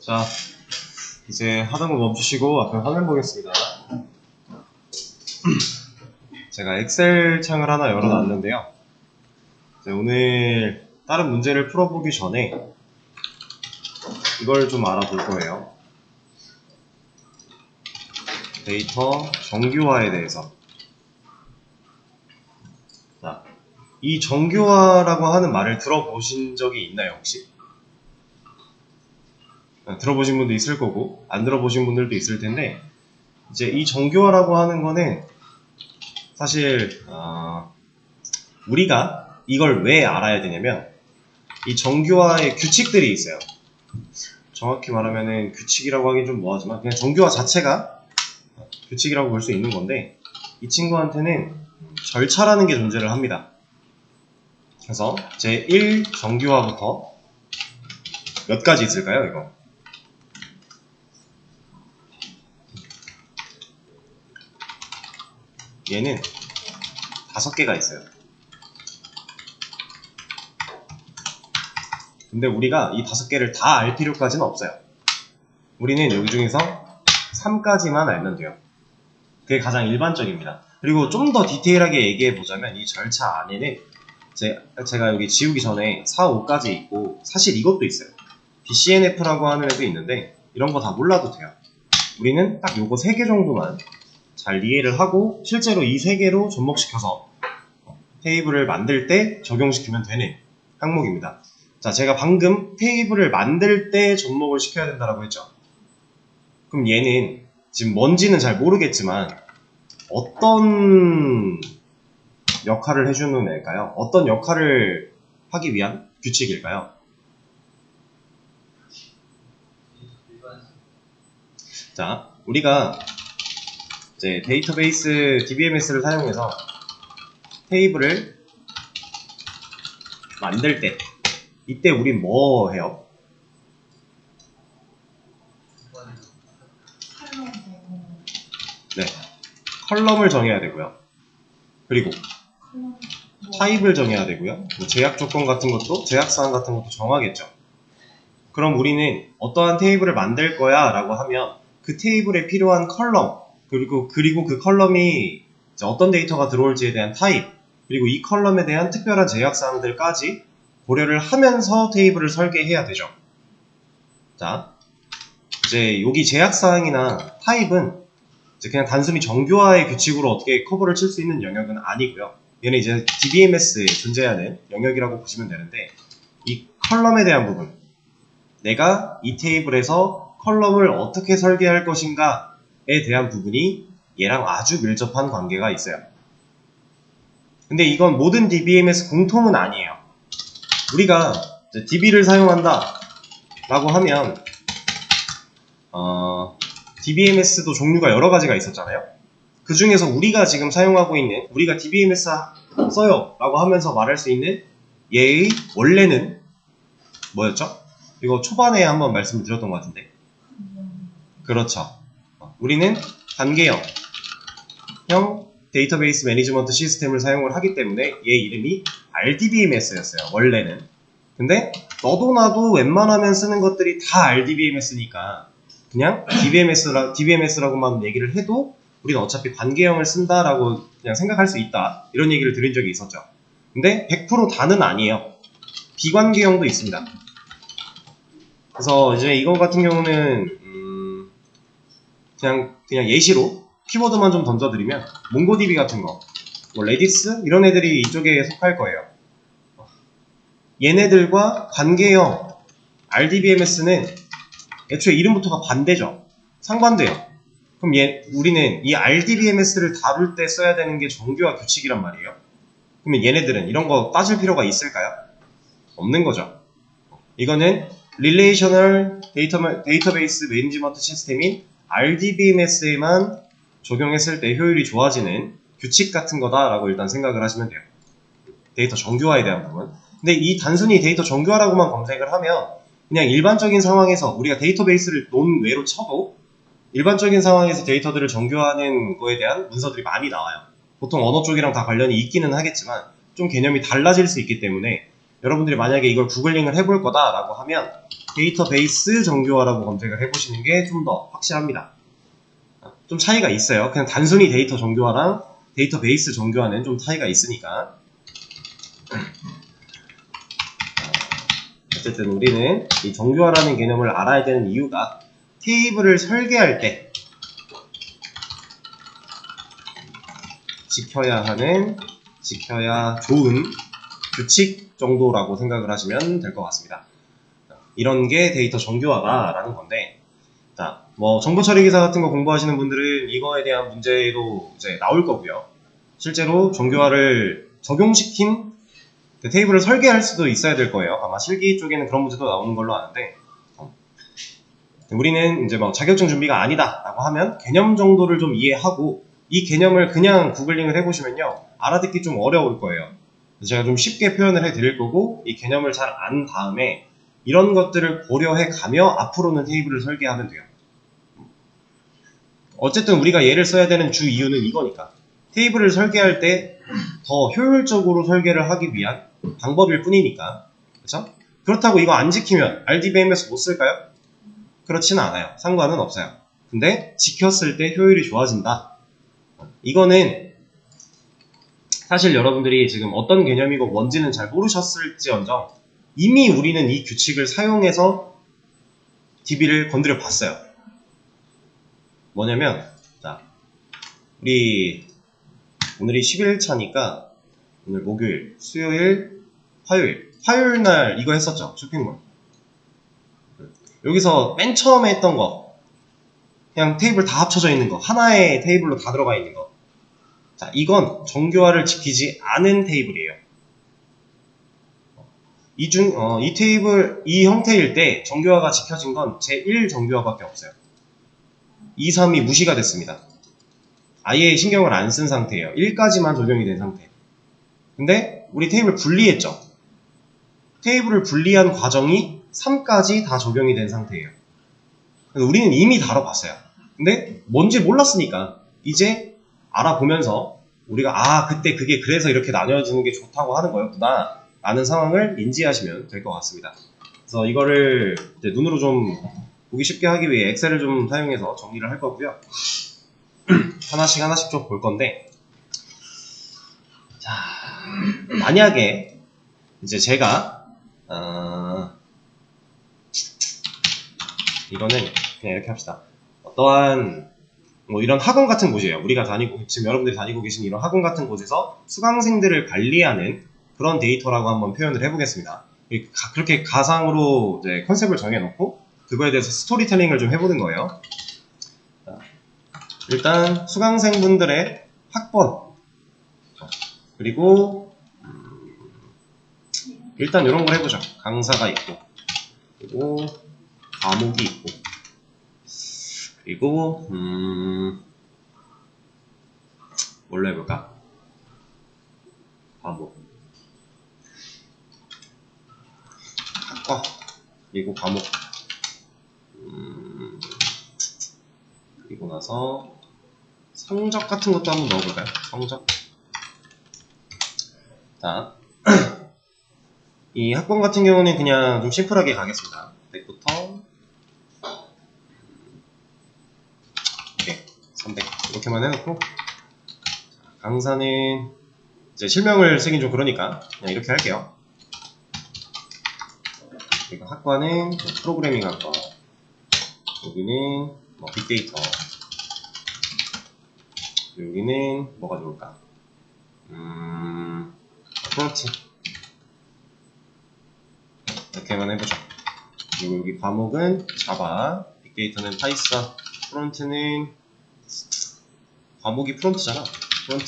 자, 이제 하던 거 멈추시고 앞에 화면 보겠습니다. 제가 엑셀 창을 하나 열어놨는데요. 이제 오늘 다른 문제를 풀어보기 전에 이걸 좀 알아볼 거예요. 데이터 정규화에 대해서. 자, 이 정규화라고 하는 말을 들어보신 적이 있나요, 혹시? 들어보신 분도 있을 거고 안 들어보신 분들도 있을 텐데, 이제 이 정규화라고 하는 거는 사실 우리가 이걸 왜 알아야 되냐면, 이 정규화의 규칙들이 있어요. 정확히 말하면은 규칙이라고 하긴 좀 뭐하지만 그냥 정규화 자체가 규칙이라고 볼 수 있는 건데, 이 친구한테는 절차라는 게 존재를 합니다. 그래서 제1 정규화부터 몇 가지 있을까요, 이거? 얘는 5개가 있어요. 근데 우리가 이 5개를 다 알 필요까지는 없어요. 우리는 여기 중에서 3까지만 알면 돼요. 그게 가장 일반적입니다. 그리고 좀 더 디테일하게 얘기해 보자면, 이 절차 안에는 제가 여기 지우기 전에 4, 5까지 있고, 사실 이것도 있어요. BCNF라고 하는 애도 있는데 이런 거 다 몰라도 돼요. 우리는 딱 요거 3개 정도만 잘 이해를 하고 실제로 이 3개로 접목시켜서 테이블을 만들 때 적용시키면 되는 항목입니다. 자, 제가 방금 테이블을 만들 때 접목을 시켜야 된다고 했죠. 그럼 얘는 지금 뭔지는 잘 모르겠지만 어떤 역할을 해주는 애일까요? 어떤 역할을 하기 위한 규칙일까요? 자, 우리가 이제 데이터베이스 DBMS를 사용해서 테이블을 만들 때, 이때 우린 뭐 해요? 네, 컬럼을 정해야 되고요. 그리고 타입을 정해야 되고요. 제약 조건 같은 것도, 제약사항 같은 것도 정하겠죠. 그럼 우리는 어떠한 테이블을 만들 거야 라고 하면 그 테이블에 필요한 컬럼, 그리고 그 컬럼이 어떤 데이터가 들어올지에 대한 타입, 그리고 이 컬럼에 대한 특별한 제약사항들까지 고려를 하면서 테이블을 설계해야 되죠. 자, 이제 여기 제약사항이나 타입은 이제 그냥 단순히 정규화의 규칙으로 어떻게 커버를 칠 수 있는 영역은 아니고요. 얘는 이제 DBMS에 존재하는 영역이라고 보시면 되는데, 이 컬럼에 대한 부분, 내가 이 테이블에서 컬럼을 어떻게 설계할 것인가에 대한 부분이 얘랑 아주 밀접한 관계가 있어요. 근데 이건 모든 DBMS 공통은 아니에요. 우리가 DB를 사용한다 라고 하면 DBMS도 종류가 여러 가지가 있었잖아요. 그 중에서 우리가 지금 사용하고 있는, 우리가 DBMS 써요 라고 하면서 말할 수 있는 얘의 원래는 뭐였죠? 이거 초반에 한번 말씀을 드렸던 것 같은데. 그렇죠. 우리는 단계형 데이터베이스 매니지먼트 시스템을 사용을 하기 때문에 얘 이름이 RDBMS였어요, 원래는. 근데 너도 나도 웬만하면 쓰는 것들이 다 RDBMS니까 그냥 DBMS라고만 얘기를 해도 우리는 어차피 관계형을 쓴다라고 그냥 생각할 수 있다, 이런 얘기를 드린 적이 있었죠. 근데 100% 다는 아니에요. 비관계형도 있습니다. 그래서 이제 이거 같은 경우는 그냥 예시로 키워드만 좀 던져드리면, 몽고DB 같은 거, 뭐 레디스 이런 애들이 이쪽에 속할 거예요. 얘네들과 관계형 RDBMS는 애초에 이름부터가 반대죠. 상반돼요. 그럼 우리는 이 RDBMS를 다룰 때 써야 되는 게 정규화 규칙이란 말이에요. 그러면 얘네들은 이런 거 따질 필요가 있을까요? 없는 거죠. 이거는 Relational Database Management 시스템인 RDBMS에만 적용했을 때 효율이 좋아지는 규칙 같은 거다라고 일단 생각을 하시면 돼요. 데이터 정규화에 대한 부분. 근데 이 단순히 데이터 정규화라고만 검색을 하면 그냥 일반적인 상황에서 우리가 데이터베이스를 논외로 쳐도 일반적인 상황에서 데이터들을 정규화하는 거에 대한 문서들이 많이 나와요. 보통 언어 쪽이랑 다 관련이 있기는 하겠지만 좀 개념이 달라질 수 있기 때문에 여러분들이 만약에 이걸 구글링을 해볼 거다라고 하면 데이터베이스 정교화라고 검색을 해보시는 게 좀 더 확실합니다. 좀 차이가 있어요. 그냥 단순히 데이터 정교화랑 데이터베이스 정교화는 좀 차이가 있으니까. 어쨌든 우리는 이 정교화라는 개념을 알아야 되는 이유가 테이블을 설계할 때 지켜야 좋은 규칙 정도라고 생각을 하시면 될 것 같습니다. 이런 게 데이터 정교화라는 건데, 자, 뭐 정보 처리 기사 같은 거 공부하시는 분들은 이거에 대한 문제도 이제 나올 거고요. 실제로 정교화를 적용시킨 그 테이블을 설계할 수도 있어야 될 거예요. 아마 실기 쪽에는 그런 문제도 나오는 걸로 아는데, 우리는 이제 뭐 자격증 준비가 아니다라고 하면 개념 정도를 좀 이해하고 이 개념을 그냥 구글링을 해보시면요, 알아듣기 좀 어려울 거예요. 제가 좀 쉽게 표현을 해드릴 거고, 이 개념을 잘 안 다음에 이런 것들을 고려해 가며 앞으로는 테이블을 설계하면 돼요. 어쨌든 우리가 얘를 써야 되는 주 이유는 이거니까. 테이블을 설계할 때 더 효율적으로 설계를 하기 위한 방법일 뿐이니까. 그렇죠? 그렇다고 이거 안 지키면 RDBMS 못 쓸까요? 그렇지는 않아요. 상관은 없어요. 근데 지켰을 때 효율이 좋아진다. 이거는 사실 여러분들이 지금 어떤 개념이고 뭔지는 잘 모르셨을지언정 이미 우리는 이 규칙을 사용해서 DB를 건드려 봤어요. 뭐냐면, 자, 우리 오늘이 11차니까 오늘 목요일, 수요일, 화요일 날 이거 했었죠. 쇼핑몰. 여기서 맨 처음에 했던 거, 그냥 테이블 다 합쳐져 있는 거, 하나의 테이블로 다 들어가 있는 거. 자, 이건 정교화를 지키지 않은 테이블이에요. 이 테이블, 이 형태일 때 정교화가 지켜진 건 제1 정교화밖에 없어요. 2, 3이 무시가 됐습니다. 아예 신경을 안 쓴 상태예요. 1까지만 적용이 된 상태. 근데 우리 테이블 분리했죠. 테이블을 분리한 과정이 3까지 다 적용이 된 상태예요. 그래서 우리는 이미 다뤄봤어요. 근데 뭔지 몰랐으니까 이제 알아보면서 우리가 그때 그게 그래서 이렇게 나뉘어지는 게 좋다고 하는 거였구나 라는 상황을 인지하시면 될 것 같습니다. 그래서 이거를 이제 눈으로 좀 보기 쉽게 하기 위해 엑셀을 좀 사용해서 정리를 할 거고요. 하나씩 좀 볼 건데, 자, 만약에 이제 제가 이거는 그냥 이렇게 합시다. 어떠한 뭐 이런 학원 같은 곳이에요. 우리가 지금 여러분들이 다니고 계신 이런 학원 같은 곳에서 수강생들을 관리하는 그런 데이터라고 한번 표현을 해보겠습니다. 그렇게 가상으로 이제 컨셉을 정해놓고 그거에 대해서 스토리텔링을 좀 해보는 거예요. 일단 수강생분들의 학번, 그리고 일단 이런 걸 해보죠. 강사가 있고, 그리고 과목이 있고, 그리고 뭘로 해볼까? 과목, 학과, 그리고 과목, 그리고 나서 성적 같은 것도 한번 넣어볼까요? 성적. 자, 이 학번 같은 경우는 그냥 좀 심플하게 가겠습니다. 100부터 100, 300 이렇게만 해놓고, 강사는 이제 실명을 쓰긴 좀 그러니까 그냥 이렇게 할게요. 그리고 학과는 프로그래밍 학과, 여기는 뭐 빅데이터, 여기는 뭐가 좋을까? 프론트, 이렇게만 해보죠. 그리고 여기 과목은 자바, 빅데이터는 파이썬, 프론트는 과목이 프론트잖아. 프론트.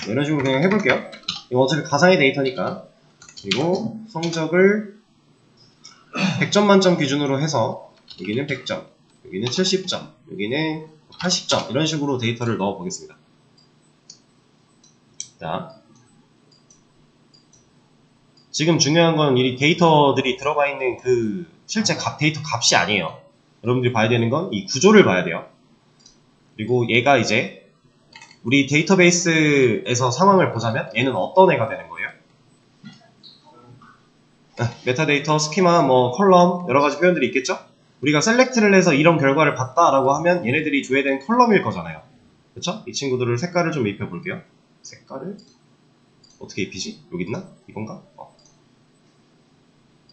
이런 식으로 그냥 해볼게요. 이거 어차피 가상의 데이터니까. 그리고 성적을 100점 만점 기준으로 해서 여기는 100점, 여기는 70점, 여기는 80점 이런 식으로 데이터를 넣어 보겠습니다. 자, 지금 중요한 건 이 데이터들이 들어가 있는 그 실제 데이터 값이 아니에요. 여러분들이 봐야 되는 건 이 구조를 봐야 돼요. 그리고 얘가 이제 우리 데이터베이스에서 상황을 보자면 얘는 어떤 애가 되는 거예요? 메타데이터, 스키마, 뭐 컬럼 여러가지 표현들이 있겠죠? 우리가 셀렉트를 해서 이런 결과를 봤다라고 하면 얘네들이 줘야 되는 컬럼일 거잖아요. 그쵸? 이 친구들을 색깔을 좀 입혀볼게요. 색깔을 어떻게 입히지? 여기 있나? 이건가?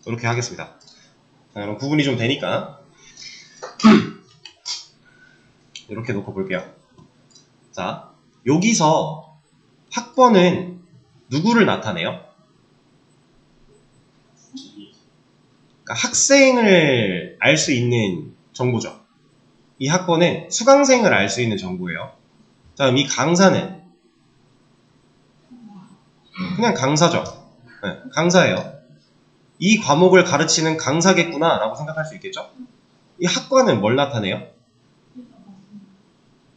이렇게 하겠습니다. 자, 그럼 구분이 좀 되니까 이렇게 놓고 볼게요. 자, 여기서 학번은 누구를 나타내요? 그러니까 학생을 알 수 있는 정보죠. 이 학번은 수강생을 알 수 있는 정보예요. 다음 이 강사는 그냥 강사죠. 네, 강사예요. 이 과목을 가르치는 강사겠구나 라고 생각할 수 있겠죠? 이 학과는 뭘 나타내요?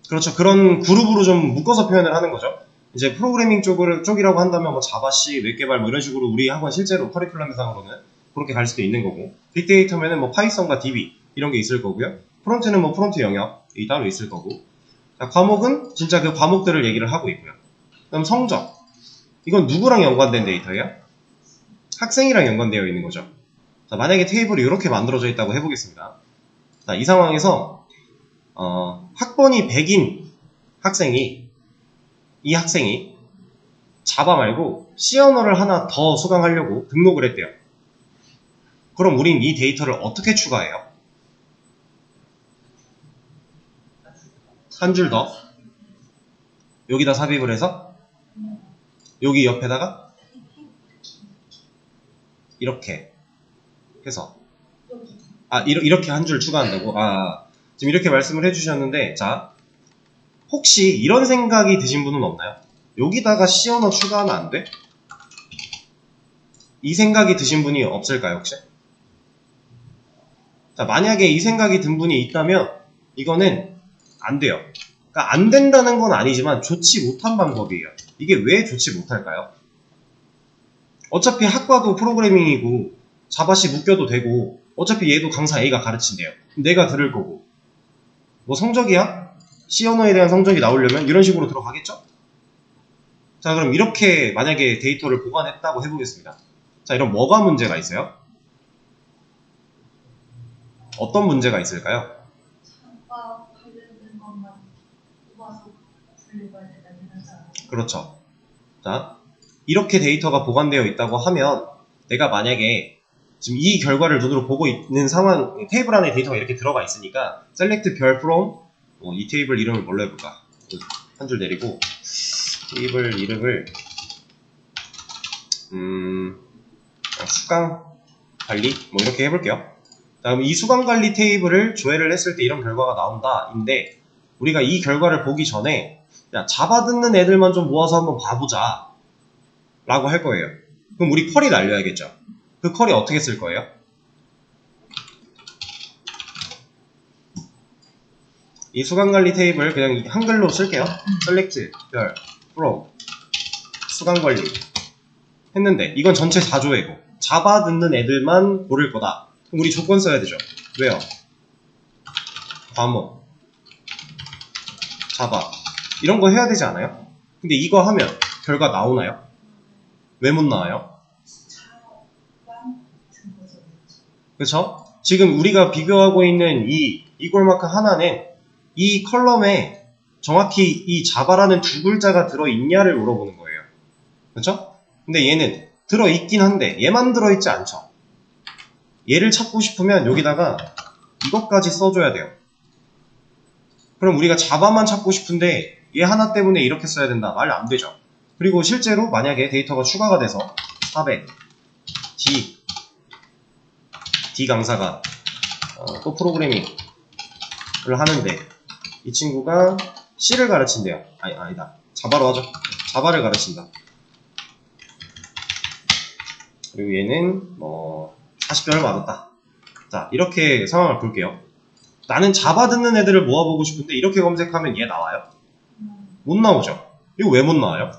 그렇죠. 그런 그룹으로 좀 묶어서 표현을 하는 거죠. 이제 프로그래밍 쪽이라고 한다면 뭐 자바C, 웹개발 뭐 이런 식으로 우리 학원 실제로 커리큘럼상으로는 그렇게 갈 수도 있는 거고, 빅데이터면은 뭐 파이썬과 DB 이런 게 있을 거고요. 프론트는 뭐 프론트 영역이 따로 있을 거고. 자, 과목은 진짜 그 과목들을 얘기를 하고 있고요. 그럼 성적. 이건 누구랑 연관된 데이터예요? 학생이랑 연관되어 있는 거죠. 자, 만약에 테이블이 이렇게 만들어져 있다고 해보겠습니다. 자, 이 상황에서 학번이 100인 이 학생이 자바 말고 C 언어를 하나 더 수강하려고 등록을 했대요. 그럼 우린 이 데이터를 어떻게 추가해요? 한 줄 더 여기다 삽입을 해서 여기 옆에다가 이렇게 해서 이렇게 한 줄 추가한다고? 지금 이렇게 말씀을 해주셨는데, 자, 혹시 이런 생각이 드신 분은 없나요? 여기다가 C 언어 추가하면 안 돼? 이 생각이 드신 분이 없을까요, 혹시? 자, 만약에 이 생각이 든 분이 있다면 이거는 안 돼요. 그러니까 안 된다는 건 아니지만 좋지 못한 방법이에요. 이게 왜 좋지 못할까요? 어차피 학과도 프로그래밍이고 자바씨 묶여도 되고 어차피 얘도 강사 A가 가르친대요. 내가 들을 거고 뭐 성적이야? C 언어에 대한 성적이 나오려면 이런 식으로 들어가겠죠? 자, 그럼 이렇게 만약에 데이터를 보관했다고 해보겠습니다. 자, 이런 뭐가 문제가 있어요? 어떤 문제가 있을까요? 그렇죠. 자, 이렇게 데이터가 보관되어 있다고 하면 내가 만약에 지금 이 결과를 눈으로 보고 있는 상황, 테이블 안에 데이터가 이렇게 들어가 있으니까 select 별 from 이 테이블 이름을 뭘로 해볼까? 한 줄 내리고 테이블 이름을 수강 관리 뭐 이렇게 해볼게요. 다음 이 수강 관리 테이블을 조회를 했을 때 이런 결과가 나온다인데 우리가 이 결과를 보기 전에 야, 자바 듣는 애들만 좀 모아서 한번 봐보자 라고 할 거예요. 그럼 우리 쿼리 날려야겠죠. 그 쿼리 어떻게 쓸 거예요? 이 수강관리 테이블 그냥 한글로 쓸게요. select 별 from 수강관리 했는데 이건 전체 4조회고 자바 듣는 애들만 고를 거다. 그럼 우리 조건 써야 되죠. 왜요? 과목 자바 이런 거 해야 되지 않아요? 근데 이거 하면 결과 나오나요? 왜 못 나와요? 그쵸? 지금 우리가 비교하고 있는 이 이꼴마크 하나는 이 컬럼에 정확히 이 자바라는 두 글자가 들어있냐를 물어보는 거예요. 그쵸? 근데 얘는 들어있긴 한데 얘만 들어있지 않죠. 얘를 찾고 싶으면 여기다가 이것까지 써줘야 돼요. 그럼 우리가 자바만 찾고 싶은데 얘 하나 때문에 이렇게 써야 된다. 말 안 되죠. 그리고 실제로 만약에 데이터가 추가가 돼서 400 D 강사가 또 프로그래밍을 하는데 이 친구가 C를 가르친대요. 아니다. 자바로 하죠. 자바를 가르친다. 그리고 얘는 뭐 40점을 맞았다. 자, 이렇게 상황을 볼게요. 나는 자바 듣는 애들을 모아보고 싶은데 이렇게 검색하면 얘 나와요? 못 나오죠. 이거 왜 못 나와요?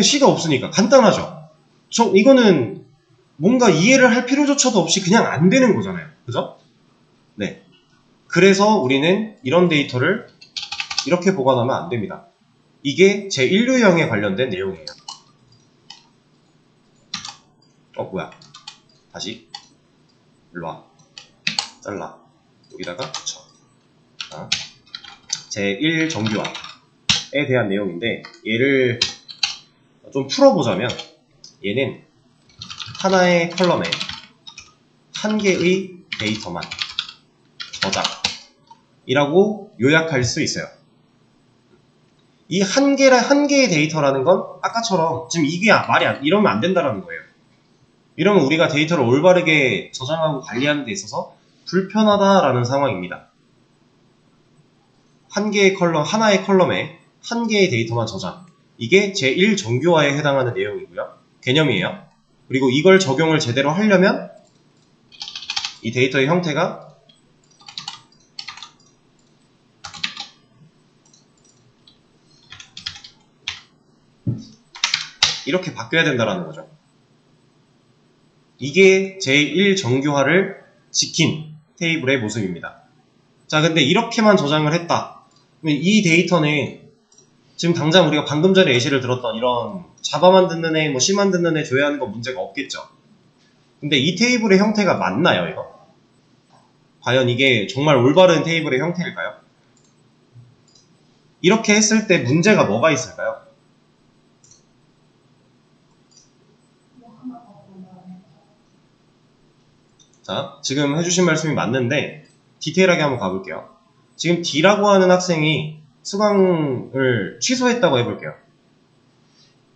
C가 없으니까. 간단하죠. 이거는 뭔가 이해를 할 필요조차도 없이 그냥 안 되는 거잖아요. 그죠? 네. 그래서 우리는 이런 데이터를 이렇게 보관하면 안 됩니다. 이게 제1유형에 관련된 내용이에요. 뭐야. 다시 일로와 잘라 여기다가 붙여. 자, 제1 정규화에 대한 내용인데 얘를 좀 풀어보자면 얘는 하나의 컬럼에 한 개의 데이터만 저장이라고 요약할 수 있어요. 이 한 개의 데이터라는 건 아까처럼 지금 이게 이러면 안 된다라는 거예요. 이러면 우리가 데이터를 올바르게 저장하고 관리하는 데 있어서 불편하다라는 상황입니다. 하나의 컬럼에 한 개의 데이터만 저장. 이게 제1 정규화에 해당하는 내용이고요. 개념이에요. 그리고 이걸 적용을 제대로 하려면 이 데이터의 형태가 이렇게 바뀌어야 된다는 거죠. 이게 제1 정규화를 지킨 테이블의 모습입니다. 자, 근데 이렇게만 저장을 했다. 이 데이터는 지금 당장 우리가 방금 전에 예시를 들었던 이런 자바만 듣는 애, 뭐 C만 듣는 애 조회하는 건 문제가 없겠죠. 근데 이 테이블의 형태가 맞나요, 이거? 과연 이게 정말 올바른 테이블의 형태일까요? 이렇게 했을 때 문제가 뭐가 있을까요? 자, 지금 해주신 말씀이 맞는데 디테일하게 한번 가볼게요. 지금 D라고 하는 학생이 수강을 취소했다고 해볼게요.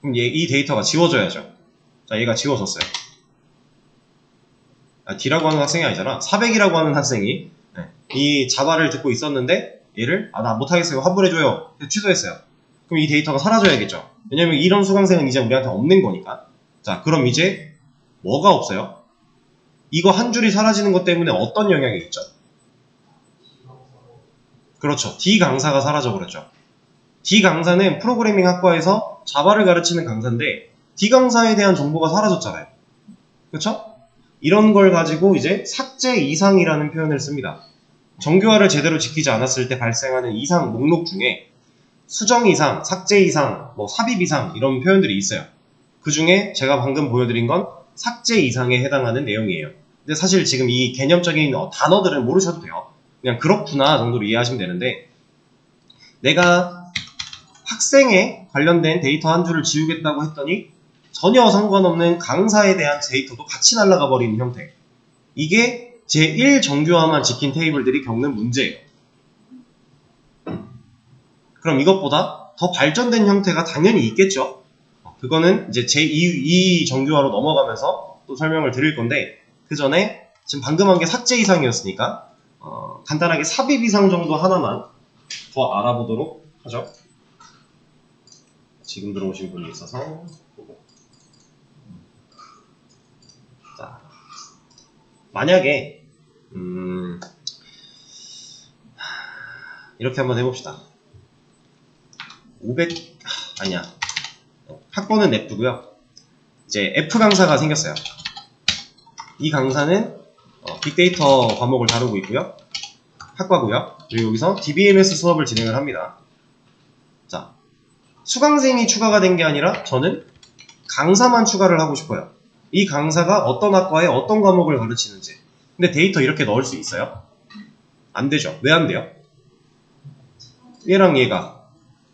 그럼 이 데이터가 지워져야죠. 자, 얘가 지워졌어요. D라고 하는 학생이 아니잖아. 400이라고 하는 학생이 이 자바를 듣고 있었는데 얘를 나 못하겠어요. 환불해줘요. 취소했어요. 그럼 이 데이터가 사라져야겠죠. 왜냐면 이런 수강생은 이제 우리한테 없는 거니까. 자, 그럼 이제 뭐가 없어요? 이거 한 줄이 사라지는 것 때문에 어떤 영향이 있죠? 그렇죠. D 강사가 사라져버렸죠. D 강사는 프로그래밍 학과에서 자바를 가르치는 강사인데 D 강사에 대한 정보가 사라졌잖아요. 그렇죠? 이런 걸 가지고 이제 삭제 이상이라는 표현을 씁니다. 정규화를 제대로 지키지 않았을 때 발생하는 이상 목록 중에 수정 이상, 삭제 이상, 뭐 삽입 이상 이런 표현들이 있어요. 그 중에 제가 방금 보여드린 건 삭제 이상에 해당하는 내용이에요. 근데 사실 지금 이 개념적인 단어들은 모르셔도 돼요. 그냥 그렇구나 정도로 이해하시면 되는데 내가 학생에 관련된 데이터 한 줄을 지우겠다고 했더니 전혀 상관없는 강사에 대한 데이터도 같이 날아가 버리는 형태. 이게 제1 정규화만 지킨 테이블들이 겪는 문제예요. 그럼 이것보다 더 발전된 형태가 당연히 있겠죠. 그거는 이제 제2 정규화로 넘어가면서 또 설명을 드릴 건데 그 전에 지금 방금 한 게 삭제 이상이었으니까 간단하게 삽입 이상 정도 하나만 더 알아보도록 하죠. 지금 들어오신 분이 있어서 보고. 자, 만약에 이렇게 한번 해봅시다. 500 아니야. 학번은 F고요. 이제 F 강사가 생겼어요. 이 강사는 빅데이터 과목을 다루고 있고요. 학과고요. 그리고 여기서 DBMS 수업을 진행을 합니다. 자, 수강생이 추가가 된 게 아니라 저는 강사만 추가를 하고 싶어요. 이 강사가 어떤 학과에 어떤 과목을 가르치는지. 근데 데이터 이렇게 넣을 수 있어요? 안 되죠. 왜 안 돼요? 얘랑 얘가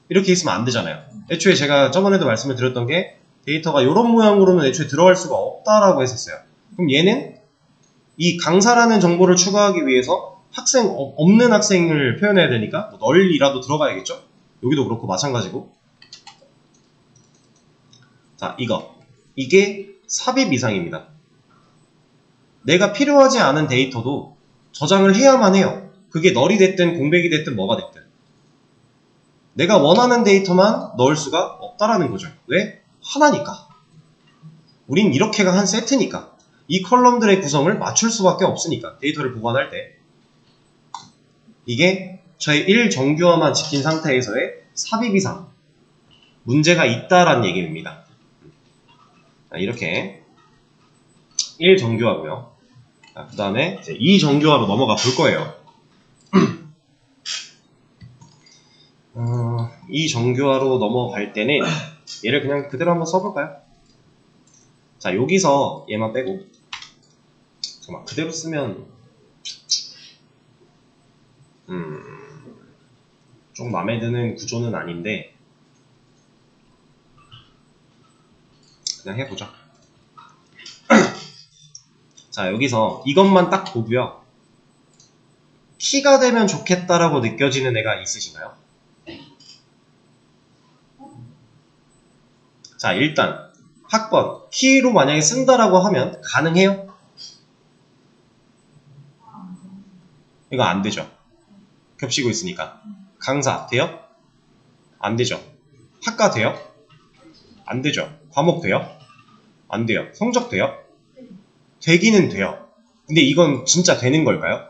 이렇게 있으면 안 되잖아요. 애초에 제가 저번에도 말씀을 드렸던 게 데이터가 이런 모양으로는 애초에 들어갈 수가 없다라고 했었어요. 그럼 얘는 이 강사라는 정보를 추가하기 위해서 없는 학생을 표현해야 되니까 뭐 널이라도 들어가야겠죠? 여기도 그렇고 마찬가지고. 자, 이게 삽입 이상입니다. 내가 필요하지 않은 데이터도 저장을 해야만 해요. 그게 널이 됐든 공백이 됐든 뭐가 됐든. 내가 원하는 데이터만 넣을 수가 없다라는 거죠. 왜? 하나니까. 우린 이렇게가 한 세트니까. 이 컬럼들의 구성을 맞출 수밖에 없으니까. 데이터를 보관할 때. 이게 저의 1 정규화만 지킨 상태에서의 삽입 이상. 문제가 있다라는 얘기입니다. 자, 이렇게 1 정규화고요. 그 다음에 2 정규화로 넘어가 볼 거예요. 2 정규화로 넘어갈 때는 얘를 그냥 그대로 한번 써볼까요? 자, 여기서 얘만 빼고 잠깐만, 그대로 쓰면 좀 마음에 드는 구조는 아닌데 그냥 해보자. 자, 여기서 이것만 딱 보고요. 키가 되면 좋겠다라고 느껴지는 애가 있으신가요? 자, 일단 학번 키로 만약에 쓴다라고 하면 가능해요? 이거 안 되죠. 겹치고 있으니까. 강사 돼요? 안 되죠. 학과 돼요? 안 되죠. 과목 돼요? 안 돼요. 성적 돼요? 되기는 돼요. 근데 이건 진짜 되는 걸까요?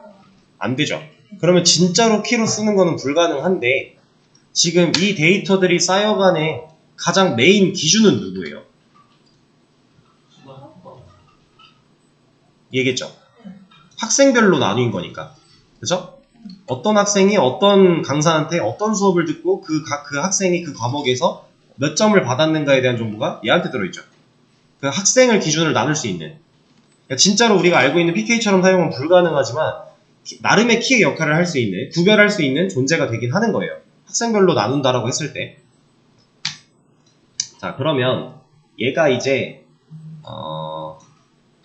안 되죠. 그러면 진짜로 키로 쓰는 거는 불가능한데 지금 이 데이터들이 쌓여간의 가장 메인 기준은 누구예요? 얘기했죠. 학생별로 나뉜 거니까. 그죠? 어떤 학생이 어떤 강사한테 어떤 수업을 듣고 그 학생이 그 과목에서 몇 점을 받았는가에 대한 정보가 얘한테 들어있죠. 그 학생을 기준으로 나눌 수 있는. 그러니까 진짜로 우리가 알고 있는 PK처럼 사용은 불가능하지만 나름의 키의 역할을 할 수 있는, 구별할 수 있는 존재가 되긴 하는 거예요. 학생별로 나눈다라고 했을 때. 자, 그러면 얘가 이제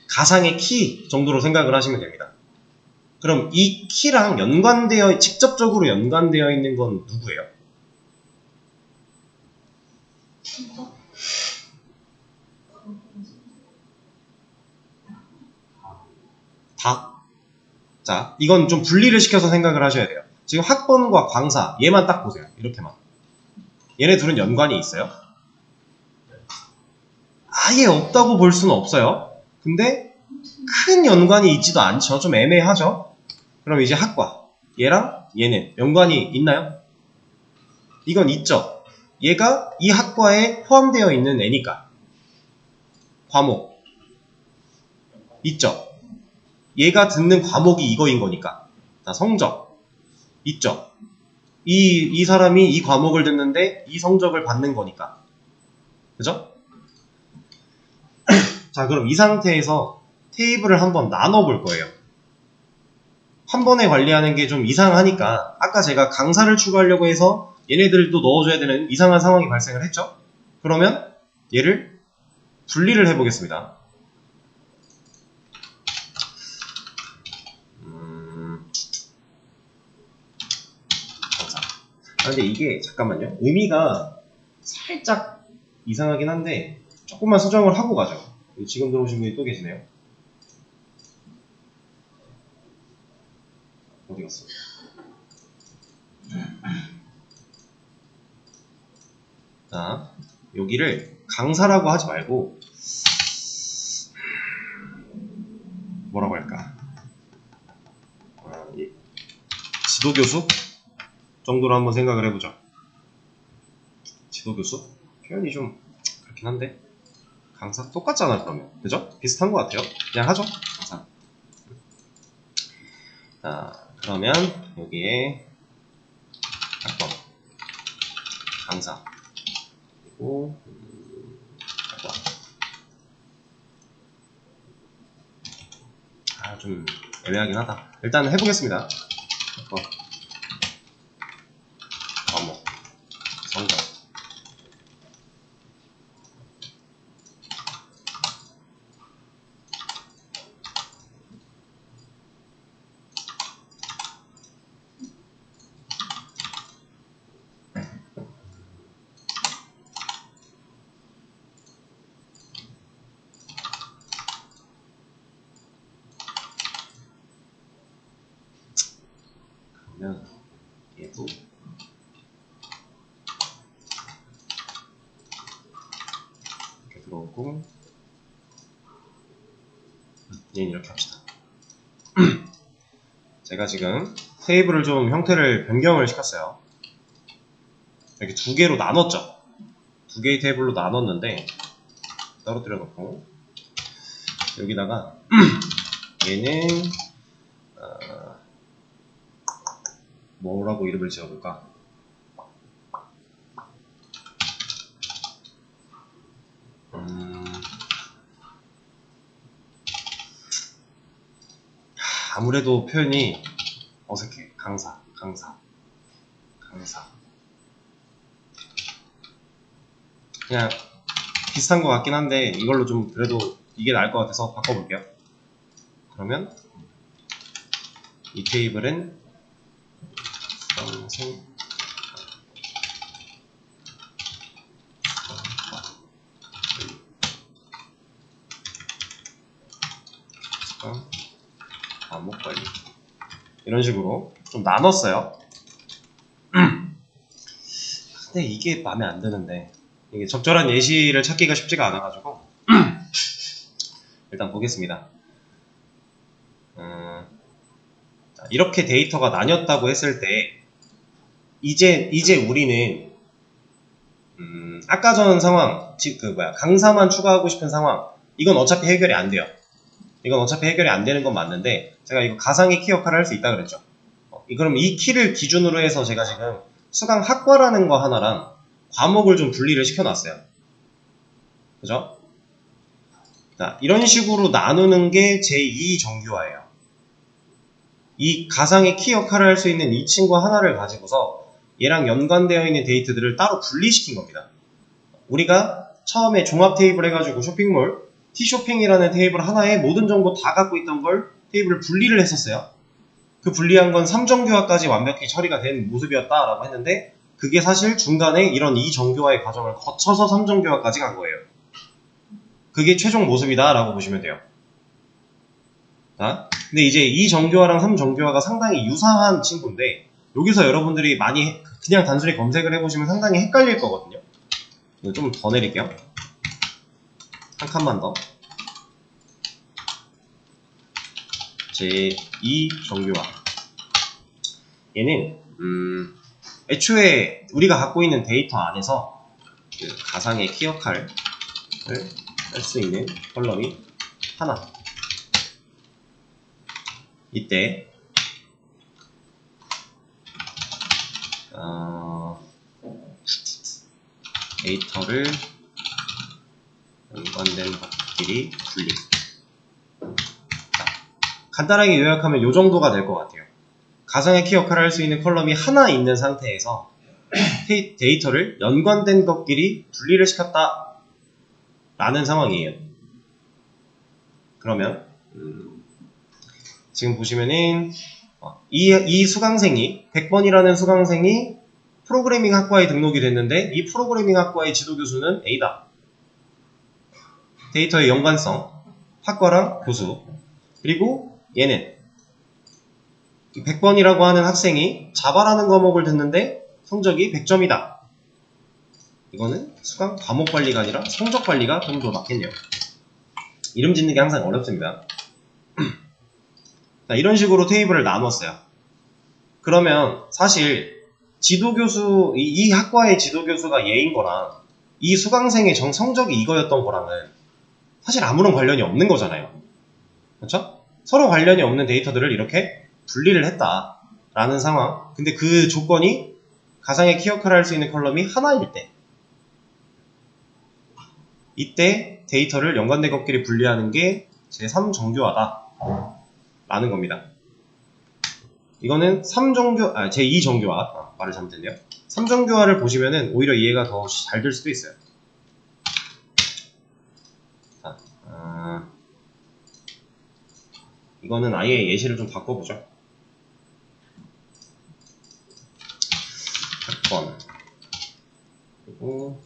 가상의 키 정도로 생각을 하시면 됩니다. 그럼 이 키랑 직접적으로 연관되어 있는 건 누구예요? 다? 자, 이건 좀 분리를 시켜서 생각을 하셔야 돼요. 지금 학번과 강사, 얘만 딱 보세요. 이렇게만. 얘네 둘은 연관이 있어요? 아예 없다고 볼 수는 없어요. 근데 큰 연관이 있지도 않죠. 좀 애매하죠? 그럼 이제 학과. 얘랑 얘는 연관이 있나요? 이건 있죠. 얘가 이 학과에 포함되어 있는 애니까. 과목. 있죠. 얘가 듣는 과목이 이거인 거니까. 자, 성적. 있죠. 이 사람이 이 과목을 듣는데 이 성적을 받는 거니까. 그죠? 자, 그럼 이 상태에서 테이블을 한번 나눠볼 거예요. 한 번에 관리하는 게 좀 이상하니까 아까 제가 강사를 추가하려고 해서 얘네들도 넣어줘야 되는 이상한 상황이 발생을 했죠? 그러면 얘를 분리를 해보겠습니다. 강사. 근데 이게 잠깐만요. 의미가 살짝 이상하긴 한데 조금만 수정을 하고 가죠. 지금 들어오신 분이 또 계시네요. 어디 갔어? 자, 여기를 강사라고 하지 말고 뭐라고 할까? 지도교수 정도로 한번 생각을 해보죠. 지도교수? 표현이 좀 그렇긴 한데 강사 똑같잖아. 그러면 그죠? 비슷한 것 같아요. 그냥 하죠. 강사. 자, 그러면 여기에 학번 강사 그리고 학번. 좀 애매하긴 하다. 일단 해보겠습니다. 학번 과목 성적. 그러면 얘도 이렇게 들어오고 얘는 이렇게 합시다. 제가 지금 테이블을 좀 형태를 변경을 시켰어요. 이렇게 두 개로 나눴죠. 두 개의 테이블로 나눴는데 떨어뜨려 놓고 여기다가 얘는 뭐라고 이름을 지어볼까? 아무래도 표현이 어색해. 강사. 그냥 비슷한 것 같긴 한데 이걸로 좀 그래도 이게 나을 것 같아서 바꿔볼게요. 그러면 이 테이블은 수강생 수강 과목 관리 이런 식으로 좀 나눴어요. 근데 이게 마음에 안 드는데 이게 적절한 예시를 찾기가 쉽지가 않아가지고 일단 보겠습니다. 자, 이렇게 데이터가 나뉘었다고 했을 때 이제 우리는 아까 전 상황 강사만 추가하고 싶은 상황 이건 어차피 해결이 안 돼요. 이건 어차피 해결이 안 되는 건 맞는데 제가 이거 가상의 키 역할을 할 수 있다 그랬죠. 그럼 이 키를 기준으로 해서 제가 지금 수강 학과라는 거 하나랑 과목을 좀 분리를 시켜놨어요. 그죠? 자, 이런 식으로 나누는 게 제2 정규화예요. 이 가상의 키 역할을 할 수 있는 이 친구 하나를 가지고서 얘랑 연관되어 있는 데이터들을 따로 분리시킨 겁니다. 우리가 처음에 종합 테이블 해가지고 쇼핑몰 T쇼핑이라는 테이블 하나에 모든 정보 다 갖고 있던 걸 테이블을 분리를 했었어요. 그 분리한 건 3정규화까지 완벽히 처리가 된 모습이었다라고 했는데 그게 사실 중간에 이런 2정규화의 과정을 거쳐서 3정규화까지 간 거예요. 그게 최종 모습이다라고 보시면 돼요. 자, 근데 이제 2정규화랑 3정규화가 상당히 유사한 친구인데 여기서 여러분들이 많이 그냥 단순히 검색을 해보시면 상당히 헷갈릴 거거든요. 좀 더 내릴게요. 한 칸만 더. 제2정규화 얘는 애초에 우리가 갖고 있는 데이터 안에서 그 가상의 키 역할을 할 수 있는 컬럼이 하나 이때 데이터를 연관된 것끼리 분리. 간단하게 요약하면 이 정도가 될 것 같아요. 가상의 키 역할을 할 수 있는 컬럼이 하나 있는 상태에서 데이터를 연관된 것끼리 분리를 시켰다 라는 상황이에요. 그러면 지금 보시면은 이 수강생이 100번이라는 수강생이 프로그래밍 학과에 등록이 됐는데 이 프로그래밍 학과의 지도교수는 A다. 데이터의 연관성, 학과랑 교수. 그리고 얘는 100번이라고 하는 학생이 자바라는 과목을 듣는데 성적이 100점이다. 이거는 수강 과목 관리가 아니라 성적 관리가 좀 더 맞겠네요. 이름 짓는 게 항상 어렵습니다. 자, 이런 식으로 테이블을 나눴어요. 그러면 사실 지도교수, 이 학과의 지도교수가 얘인 거랑 이 수강생의 성적이 이거였던 거랑은 사실 아무런 관련이 없는 거잖아요. 그렇죠? 서로 관련이 없는 데이터들을 이렇게 분리를 했다라는 상황. 근데 그 조건이 가상의 키 역할을 할 수 있는 컬럼이 하나일 때 이때 데이터를 연관된 것끼리 분리하는 게 제3정규화다 라는 겁니다. 이거는 제2정규화 말을 잘못했네요. 3정규화를 보시면은 오히려 이해가 더 잘 될 수도 있어요. 자, 이거는 아예 예시를 좀 바꿔보죠. 학번 그리고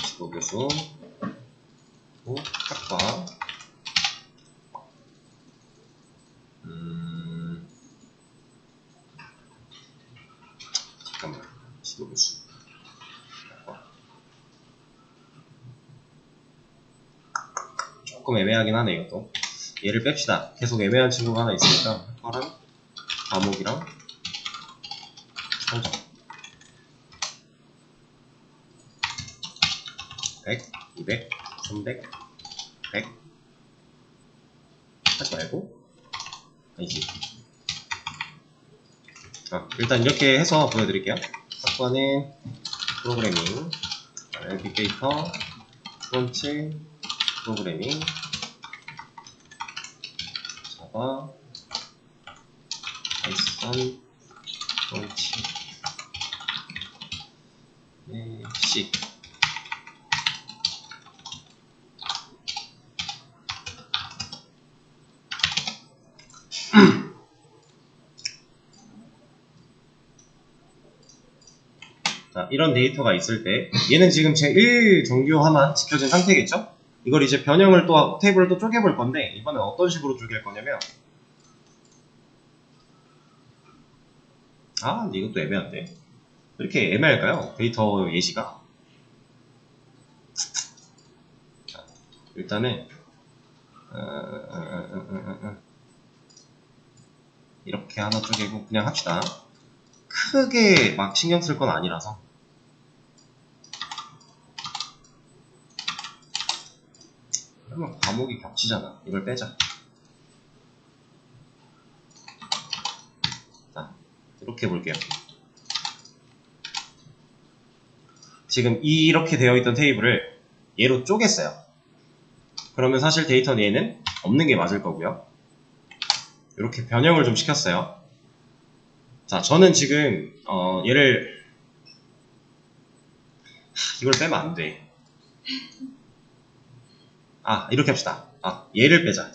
지도교수 그리고 학과 잠깐만 지도교수 학과 조금 애매하긴 하네 이것도. 얘를 뺍시다. 계속 애매한 친구가 하나 있으니까 학과랑 과목이랑 성적 100, 200, 300, 100 하지 말고 아니지. 일단 이렇게 해서 보여드릴게요. 학과는 프로그래밍, 빅데이터, 프론트, 프로그래밍, 자바 파이썬 런치 C. 자, 이런 데이터가 있을 때 얘는 지금 제1 정규화만 지켜진 상태겠죠? 이걸 이제 변형을 또 테이블을 또 쪼개볼 건데 이번엔 어떤 식으로 쪼갤 거냐면 근데 이것도 애매한데 왜 이렇게 애매할까요? 데이터 예시가. 자, 일단은 이렇게 하나 쪼개고 그냥 합시다. 크게 막 신경 쓸 건 아니라서. 그러면 과목이 겹치잖아. 이걸 빼자. 자, 이렇게 볼게요. 지금 이렇게 되어 있던 테이블을 얘로 쪼갰어요. 그러면 사실 데이터 얘는 없는 게 맞을 거고요. 이렇게 변형을 좀 시켰어요. 자, 저는 지금 얘를 이걸 빼면 안 돼. 이렇게 합시다. 얘를 빼자.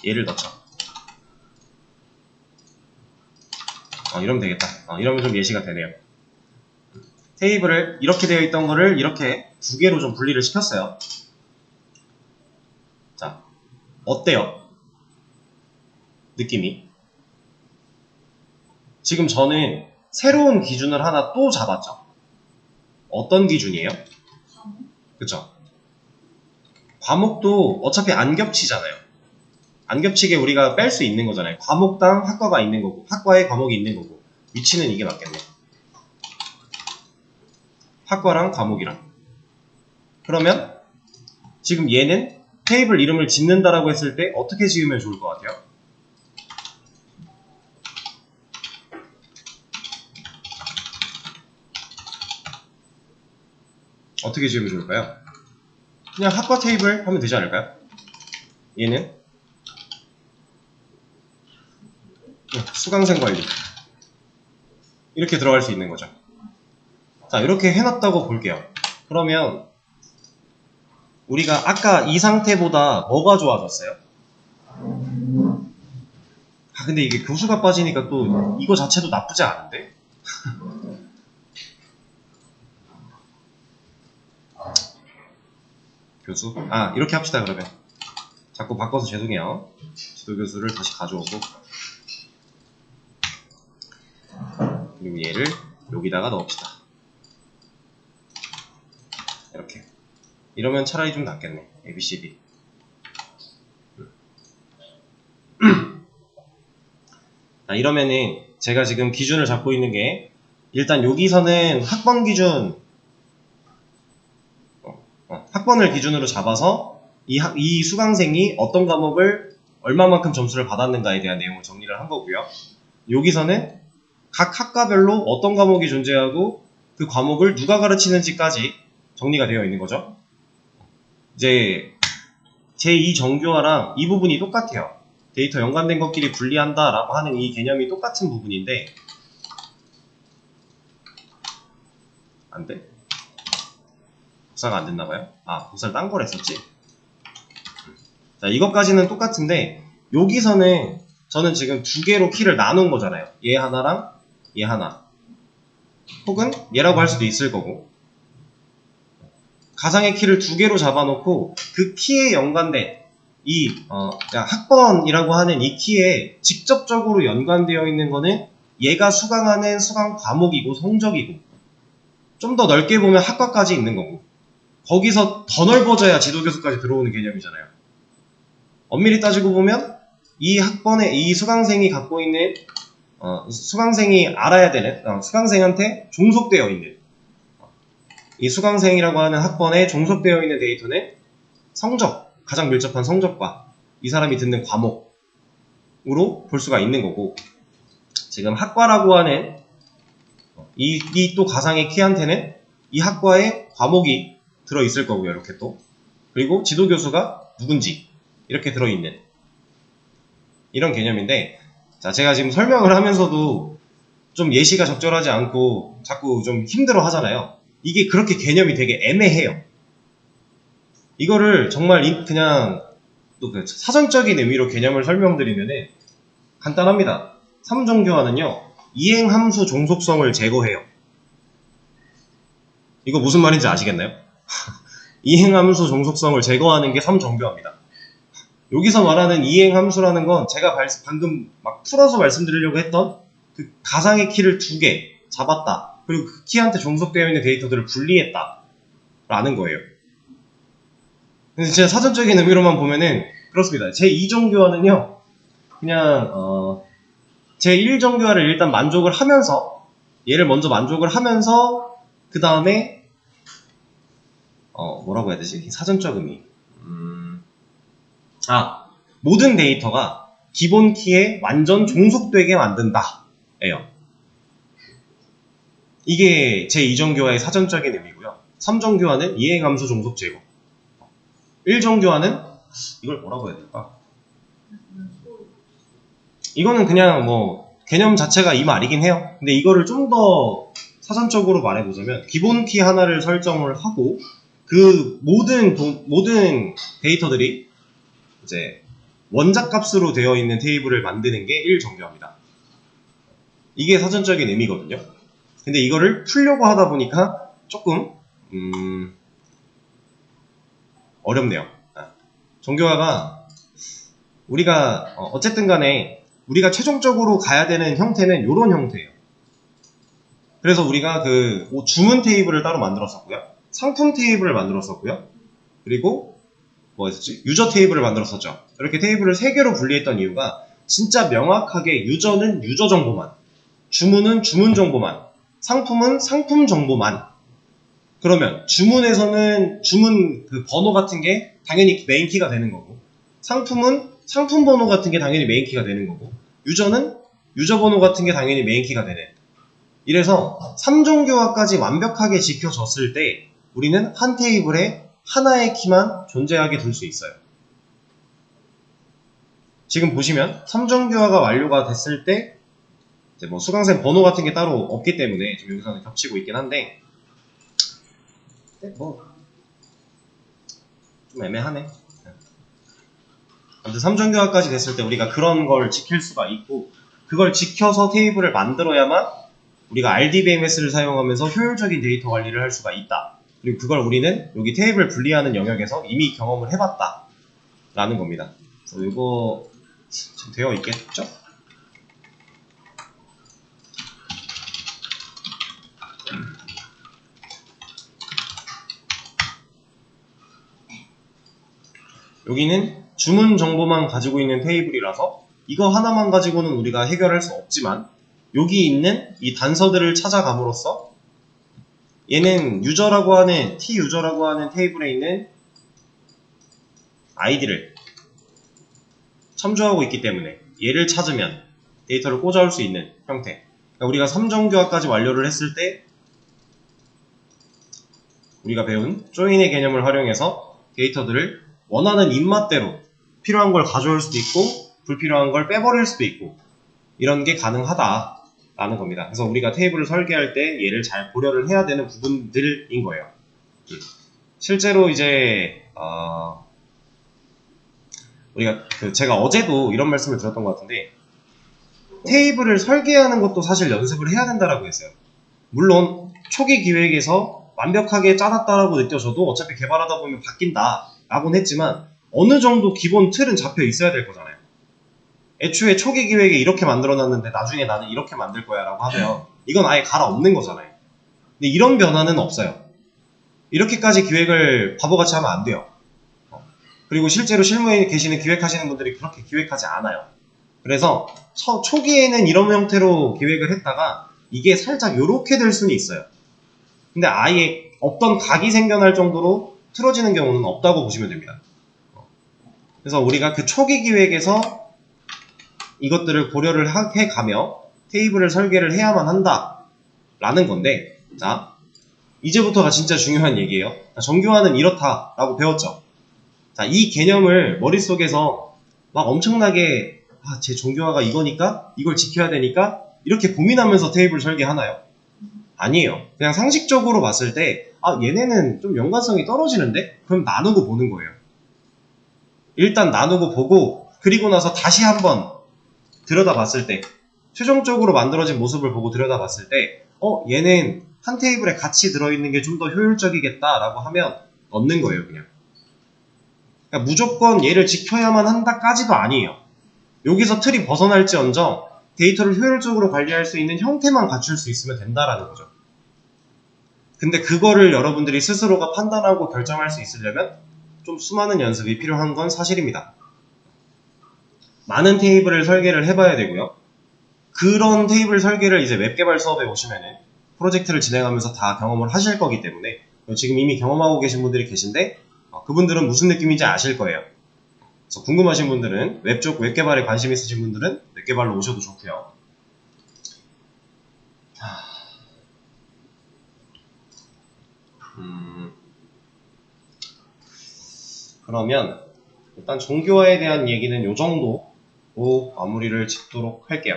얘를 넣자. 이러면 되겠다. 이러면 좀 예시가 되네요. 테이블을 이렇게 되어 있던 거를 이렇게 두 개로 좀 분리를 시켰어요. 자, 어때요? 느낌이? 지금 저는 새로운 기준을 하나 또 잡았죠. 어떤 기준이에요? 그쵸? 과목도 어차피 안 겹치잖아요. 안 겹치게 우리가 뺄 수 있는 거잖아요. 과목당 학과가 있는 거고 학과에 과목이 있는 거고 위치는 이게 맞겠네. 학과랑 과목이랑. 그러면 지금 얘는 테이블 이름을 짓는다라고 했을 때 어떻게 지으면 좋을 것 같아요? 어떻게 지으면 좋을까요? 그냥 학과 테이블 하면 되지 않을까요? 얘는 수강생 관리 이렇게 들어갈 수 있는 거죠. 자, 이렇게 해놨다고 볼게요. 그러면 우리가 아까 이 상태보다 뭐가 좋아졌어요? 근데 이게 교수가 빠지니까 또 이거 자체도 나쁘지 않은데? 교수? 이렇게 합시다. 그러면 자꾸 바꿔서 죄송해요. 지도교수를 다시 가져오고 그리고 얘를 여기다가 넣읍시다. 이렇게. 이러면 차라리 좀 낫겠네. ABCD. 자, 이러면은 제가 지금 기준을 잡고 있는 게 일단 여기서는 학번 기준 학번을 기준으로 잡아서 이 수강생이 어떤 과목을 얼마만큼 점수를 받았는가에 대한 내용을 정리를 한 거고요. 여기서는 각 학과별로 어떤 과목이 존재하고 그 과목을 누가 가르치는지까지 정리가 되어 있는 거죠. 이제 제2 정규화랑 이 부분이 똑같아요. 데이터 연관된 것끼리 분리한다 라고 하는 이 개념이 똑같은 부분인데 안 돼? 복사가 안 됐나봐요? 복사를 딴 걸 했었지? 자, 이것까지는 똑같은데 여기서는 저는 지금 두 개로 키를 나눈 거잖아요. 얘 하나랑 얘 하나. 혹은 얘라고 할 수도 있을 거고 가상의 키를 두 개로 잡아놓고 그 키에 연관된 이 학번이라고 하는 이 키에 직접적으로 연관되어 있는 거는 얘가 수강하는 수강 과목이고 성적이고 좀 더 넓게 보면 학과까지 있는 거고 거기서 더 넓어져야 지도교수까지 들어오는 개념이잖아요. 엄밀히 따지고 보면 이 학번에 이 수강생이 갖고 있는 수강생이 알아야 되는 수강생한테 종속되어 있는 이 수강생이라고 하는 학번에 종속되어 있는 데이터는 성적, 가장 밀접한 성적과 이 사람이 듣는 과목으로 볼 수가 있는 거고 지금 학과라고 하는 이 또 가상의 키한테는 이 학과에 과목이 들어있을 거고요. 이렇게 또 그리고 지도교수가 누군지 이렇게 들어있는 이런 개념인데, 자, 제가 지금 설명을 하면서도 좀 예시가 적절하지 않고 자꾸 좀 힘들어 하잖아요. 이게 그렇게 개념이 되게 애매해요. 이거를 정말 그냥 또 그 사전적인 의미로 개념을 설명드리면은 간단합니다. 3정교환은요, 이행함수 종속성을 제거해요. 이거 무슨 말인지 아시겠나요? 이행함수 종속성을 제거하는 게 3정교환입니다. 여기서 말하는 이행함수라는 건 제가 방금 막 풀어서 말씀드리려고 했던 그 가상의 키를 2개 잡았다. 그리고 그 키한테 종속되어 있는 데이터들을 분리했다. 라는 거예요. 근데 진짜 사전적인 의미로만 보면은 그렇습니다. 제2정교환은요, 그냥 제1정교환을 일단 만족을 하면서, 얘를 먼저 만족을 하면서 그 다음에 뭐라고 해야 되지? 사전적 의미. 모든 데이터가 기본 키에 완전 종속되게 만든다. 예요. 이게 제2정교환의 사전적인 의미고요. 3정교환은 이행함수 종속 제거. 1정교환은 이걸 뭐라고 해야 될까? 이거는 그냥 뭐 개념 자체가 이 말이긴 해요. 근데 이거를 좀 더 사전적으로 말해보자면 기본 키 하나를 설정을 하고 그 모든 데이터들이 이제 원작 값으로 되어 있는 테이블을 만드는 게 1정교환입니다. 이게 사전적인 의미거든요. 근데 이거를 풀려고 하다 보니까 조금 어렵네요. 정교화가 우리가 어쨌든 간에 우리가 최종적으로 가야 되는 형태는 이런 형태예요. 그래서 우리가 그 주문 테이블을 따로 만들었었고요. 상품 테이블을 만들었었고요. 그리고 뭐였지? 유저 테이블을 만들었었죠. 이렇게 테이블을 3개로 분리했던 이유가 진짜 명확하게 유저는 유저 정보만, 주문은 주문 정보만, 상품은 상품 정보만. 그러면 주문에서는 주문 그 번호 같은 게 당연히 메인 키가 되는 거고, 상품은 상품 번호 같은 게 당연히 메인 키가 되는 거고, 유저는 유저 번호 같은 게 당연히 메인 키가 되는. 이래서 3정교화까지 완벽하게 지켜졌을 때 우리는 한 테이블에 하나의 키만 존재하게 둘 수 있어요. 지금 보시면 3정교화가 완료가 됐을 때 이제 뭐 수강생 번호 같은 게 따로 없기 때문에 지금 여기서는 겹치고 있긴 한데 뭐 좀 애매하네. 아무튼 3정교화까지 됐을 때 우리가 그런 걸 지킬 수가 있고, 그걸 지켜서 테이블을 만들어야만 우리가 RDBMS를 사용하면서 효율적인 데이터 관리를 할 수가 있다. 그리고 그걸 우리는 여기 테이블 분리하는 영역에서 이미 경험을 해봤다 라는 겁니다. 그래서 이거 지금 되어 있겠죠? 여기는 주문 정보만 가지고 있는 테이블이라서 이거 하나만 가지고는 우리가 해결할 수 없지만, 여기 있는 이 단서들을 찾아감으로써 얘는 유저라고 하는 T유저라고 하는 테이블에 있는 아이디를 첨부하고 있기 때문에 얘를 찾으면 데이터를 꽂아올 수 있는 형태. 그러니까 우리가 3정교화까지 완료를 했을 때 우리가 배운 조인의 개념을 활용해서 데이터들을 원하는 입맛대로 필요한 걸 가져올 수도 있고 불필요한 걸 빼버릴 수도 있고 이런 게 가능하다라는 겁니다. 그래서 우리가 테이블을 설계할 때 얘를 잘 고려를 해야 되는 부분들인 거예요. 실제로 이제 우리가 제가 어제도 이런 말씀을 드렸던 것 같은데, 테이블을 설계하는 것도 사실 연습을 해야 된다라고 했어요. 물론 초기 기획에서 완벽하게 짜놨다라고 느껴져도 어차피 개발하다 보면 바뀐다 라고는 했지만 어느 정도 기본 틀은 잡혀 있어야 될 거잖아요. 애초에 초기 기획에 이렇게 만들어놨는데 나중에 나는 이렇게 만들 거야 라고 하면 이건 아예 갈아엎는 거잖아요. 근데 이런 변화는 없어요. 이렇게까지 기획을 바보같이 하면 안 돼요. 그리고 실제로 실무에 계시는 기획하시는 분들이 그렇게 기획하지 않아요. 그래서 초기에는 이런 형태로 기획을 했다가 이게 살짝 요렇게 될 수는 있어요. 근데 아예 없던 각이 생겨날 정도로 틀어지는 경우는 없다고 보시면 됩니다. 그래서 우리가 그 초기 기획에서 이것들을 고려를 해가며 테이블을 설계를 해야만 한다 라는 건데, 자 이제부터가 진짜 중요한 얘기예요. 정교화는 이렇다 라고 배웠죠. 자, 이 개념을 머릿속에서 막 엄청나게 제 정교화가 이거니까 이걸 지켜야 되니까 이렇게 고민하면서 테이블 설계하나요? 아니에요. 그냥 상식적으로 봤을 때 얘네는 좀 연관성이 떨어지는데? 그럼 나누고 보는 거예요. 일단 나누고 보고 그리고 나서 다시 한번 들여다봤을 때 최종적으로 만들어진 모습을 보고 들여다봤을 때 얘는 한 테이블에 같이 들어있는 게 좀 더 효율적이겠다라고 하면 넣는 거예요. 그냥. 그러니까 무조건 얘를 지켜야만 한다까지도 아니에요. 여기서 틀이 벗어날지언정 데이터를 효율적으로 관리할 수 있는 형태만 갖출 수 있으면 된다라는 거죠. 근데 그거를 여러분들이 스스로가 판단하고 결정할 수 있으려면 좀 수많은 연습이 필요한 건 사실입니다. 많은 테이블을 설계를 해봐야 되고요. 그런 테이블 설계를 이제 웹 개발 수업에 오시면은 프로젝트를 진행하면서 다 경험을 하실 거기 때문에 지금 이미 경험하고 계신 분들이 계신데 그분들은 무슨 느낌인지 아실 거예요. 그래서 궁금하신 분들은 웹 개발에 관심 있으신 분들은 웹 개발로 오셔도 좋고요. 그러면 일단 정교화에 대한 얘기는 요 정도로 마무리를 짓도록 할게요.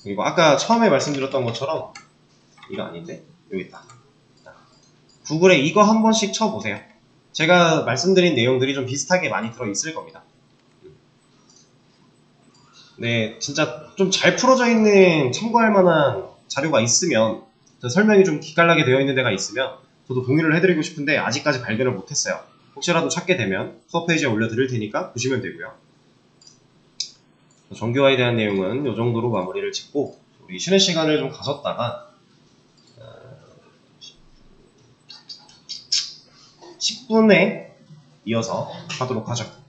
그리고 아까 처음에 말씀드렸던 것처럼 이거 아닌데? 여기 있다. 구글에 이거 한 번씩 쳐보세요. 제가 말씀드린 내용들이 좀 비슷하게 많이 들어있을 겁니다. 네, 진짜 좀 잘 풀어져 있는 참고할 만한 자료가 있으면 설명이 좀 기깔나게 되어 있는 데가 있으면 저도 공유를 해드리고 싶은데 아직까지 발견을 못했어요. 혹시라도 찾게 되면 수업 페이지에 올려드릴 테니까 보시면 되고요. 정교화에 대한 내용은 이 정도로 마무리를 짓고 우리 쉬는 시간을 좀 가졌다가 10분에 이어서 하도록 하죠.